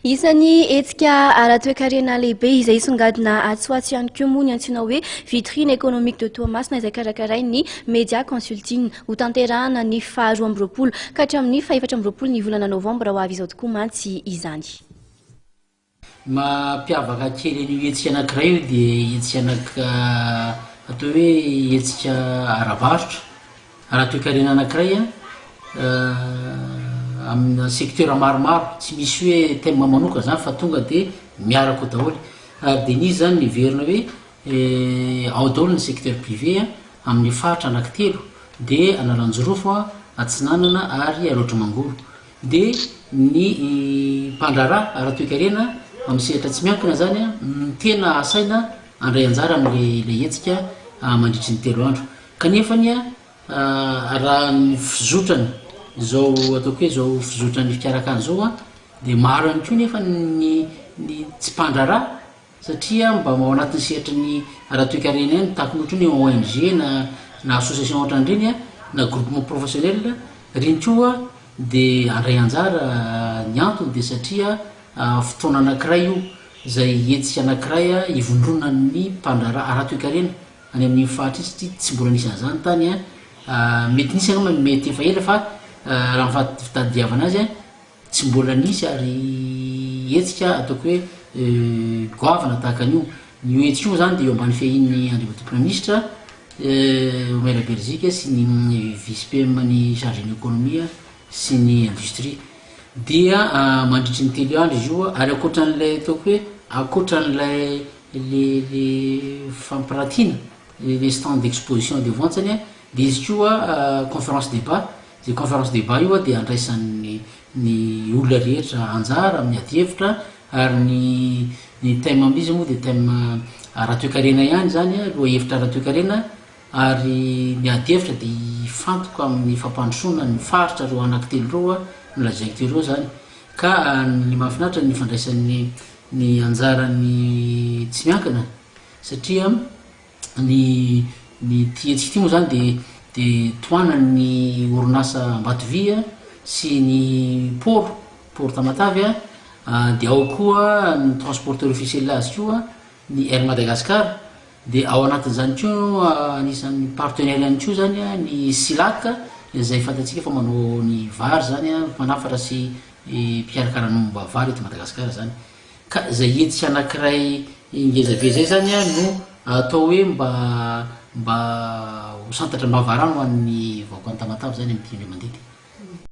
Isan'ny hetsika ara-toe-karena lehibe izay songadina atsoatsy ihany koa moa ny antsoina hoe Vitrine Economique de Toamasina izay karakarain'ny média consulting ho tanterahana ny faha 2020 ka hatramin'ny faha 2020 ny volana Novambra ho avy izao tokoa mantsy izany. Mampiavaka kely ny hetsika anankiray io dia hetsika atao hoe hetsika ara-barotra ara-toe-karena anankiray amina secteur maromaro tsy misy hoe thème manoka zany fa tonga de miaraka daholo ary de ny zany niverina hoe ao daholo ny secteur privé amin'ny faritra anankitelo de Analanjorofo Atsinanana ary Aroatramangolo de ny mpandrara ara-toe-karena amin'ny sehatra tsy miankina zany ny tena asaina andray anjara am'le hetsika mandritry ny 3 andro kanefany raha ny fizotrany zao ataoko hoe zao fizotrany fikarakany zao de maro ihany koa nefa ny tsy mpandrara satria mba ao anatin'ny sehatra ny ara-toe-karena ihany tahaka ohatra ny ONG na association ohatran'ireny na groupement professionnel reny koa de andray anjara ny antony de satria fotoana anankiray io zay hetsika anankiray ivondrona ny mpandrara ara-toe-karena any amin'ny fahatra satria tsy mbola nisy an'izany tany mety nisy mety efa ela fa raha fitadiavana azy tsy mbola nisy ary hetsika ataoko hoe goavana tahaka an'io ny hetsika io zany de eo ambany fiahin'ny andriambato premier ministre maire Belgique sy ny vice PM ny chargé ny économie sy ny industrie dia mandritry ny 3 andro izy io ary akoatran'ilay ataoko hoe akoatran'ilay le fampiratina les stands d'exposition de vente zany de izy koa conférence débat zay conférence débat io de andraisan'ny ny olona rehetra anjara amin'ny adihevitra ary ny thème am'izy moa de thème ara-toe-karena ihany zany loha hevitra ara-toe-karena ary ny adihevitra de fantoko amin'ny fampandrosoana ny faritra reo anankitelo reo milazaiko reo zany ka ny mahafinaritra ny fandraisan'ny ny anjarany tsy miankina satria ny hetsika ty moa zany de toanany orinasa Ambatovia sy ny port Tamatavy de ao koa ny transporteur officiel azy koa ny Air Madagascar de ao anatin'izany koa anisan'ny partenaire ihany koa zany ny Silac zay fantatsika fa manao ny vary zany manafatra sy mpikarakara momba vary eto Madagascar zany ka zay hetsika anankiray ngezave zay zany no atao hoe mba ho santatra mavarano an'ny vahoaka ny Tamatavy zany amin'ny 10 mandeha.